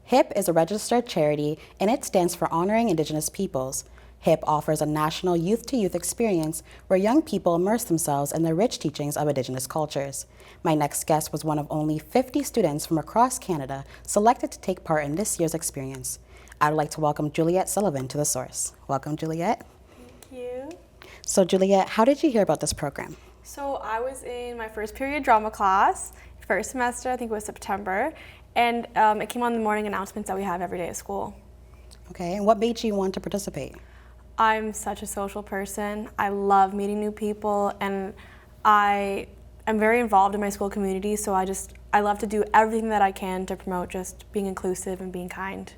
HIP is a registered charity and it stands for Honoring Indigenous Peoples. HIP offers a national youth-to-youth experience where young people immerse themselves in the rich teachings of Indigenous cultures. My next guest was one of only 50 students from across Canada selected to take part in this year's experience. I would like to welcome Juliette Sullivan to The Source. Welcome, Juliette. Thank you. So, Juliette, how did you hear about this program? So I was in my first period drama class, first semester, I think it was September, and it came on the morning announcements that we have every day at school. Okay, and what made you want to participate? I'm such a social person. I love meeting new people, and I am very involved in my school community, so I love to do everything that I can to promote just being inclusive and being kind.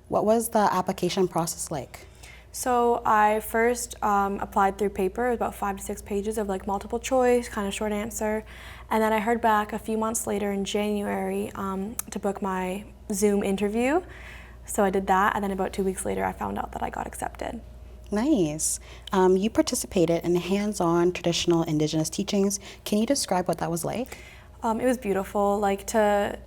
What was the application process like? So I first applied through paper. It was about 5 to 6 pages of like multiple choice, kind of short answer. And then I heard back a few months later in January to book my Zoom interview. So I did that, and then about 2 weeks later I found out that I got accepted. Nice. You participated in hands-on traditional Indigenous teachings. Can you describe what that was like? It was beautiful, like to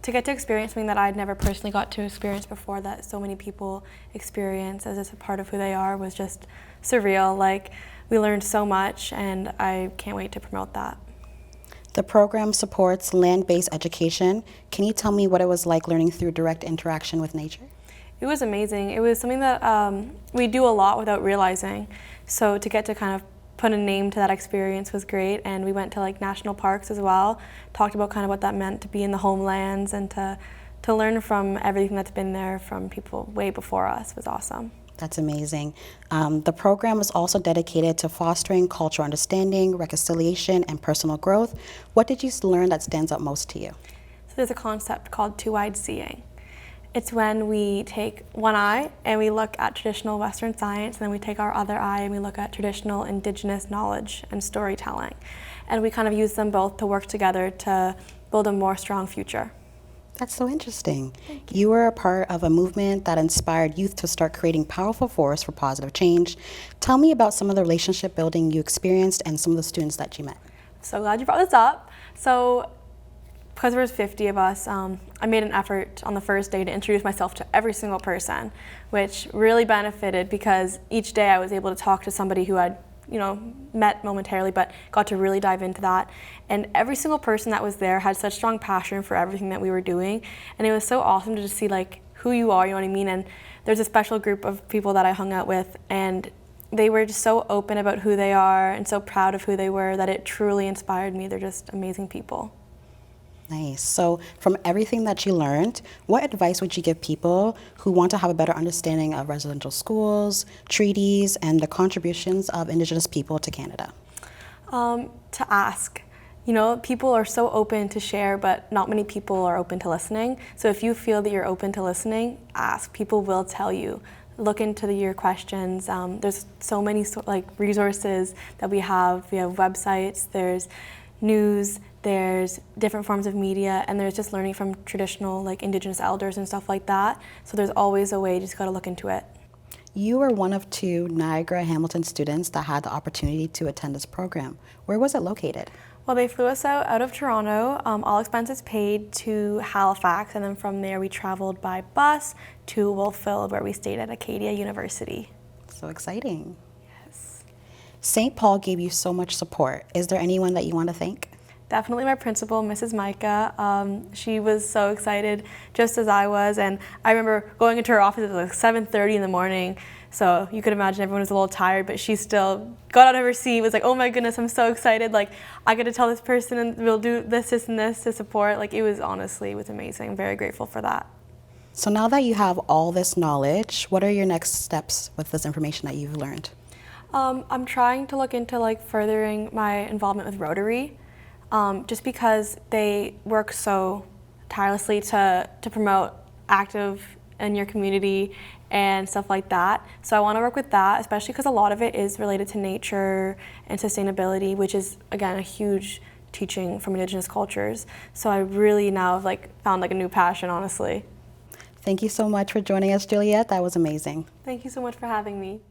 get to experience something that I'd never personally got to experience before, that so many people experience as it's a part of who they are, was just surreal. Like, we learned so much, and I can't wait to promote that. The program supports land-based education. Can you tell me what it was like learning through direct interaction with nature? It was amazing. It was something that we do a lot without realizing. So to get to kind of put a name to that experience was great, and we went to like national parks as well, talked about kind of what that meant to be in the homelands, and to learn from everything that's been there from people way before us was awesome. That's amazing. The program is also dedicated to fostering cultural understanding, reconciliation, and personal growth. What did you learn that stands out most to you? So there's a concept called two-eyed seeing. It's when we take one eye and we look at traditional Western science, and then we take our other eye and we look at traditional Indigenous knowledge and storytelling. And we kind of use them both to work together to build a more strong future. That's so interesting. You were a part of a movement that inspired youth to start creating powerful force for positive change. Tell me about some of the relationship building you experienced and some of the students that you met. So glad you brought this up. So because there was 50 of us, I made an effort on the first day to introduce myself to every single person, which really benefited because each day I was able to talk to somebody who I'd met momentarily, but got to really dive into that. And every single person that was there had such strong passion for everything that we were doing, and it was so awesome to just see like who you are, you know what I mean? And there's a special group of people that I hung out with, and they were just so open about who they are and so proud of who they were that it truly inspired me. They're just amazing people. Nice. So from everything that you learned, what advice would you give people who want to have a better understanding of residential schools, treaties, and the contributions of Indigenous people to Canada? To ask. People are so open to share, but not many people are open to listening. So if you feel that you're open to listening, ask. People will tell you. Look into your questions. There's so many resources that we have. We have websites, there's news, there's different forms of media, and there's just learning from traditional Indigenous elders and stuff like that. So there's always a way, you just gotta look into it. You were one of 2 Niagara Hamilton students that had the opportunity to attend this program. Where was it located? Well, they flew us out of Toronto, all expenses paid, to Halifax, and then from there we traveled by bus to Wolfville, where we stayed at Acadia University. So exciting. Yes. St. Paul gave you so much support. Is there anyone that you want to thank? Definitely my principal, Mrs. Micah. She was so excited, just as I was, and I remember going into her office at like 7:30 in the morning, so you could imagine everyone was a little tired, but she still got out of her seat, was like, oh my goodness, I'm so excited, I got to tell this person and we'll do this, and this to support. It was amazing. I'm very grateful for that. So now that you have all this knowledge, what are your next steps with this information that you've learned? I'm trying to look into furthering my involvement with Rotary. Just because they work so tirelessly to promote active in your community and stuff like that. So I want to work with that, especially because a lot of it is related to nature and sustainability, which is, again, a huge teaching from Indigenous cultures. So I really now have found a new passion, honestly. Thank you so much for joining us, Juliette. That was amazing. Thank you so much for having me.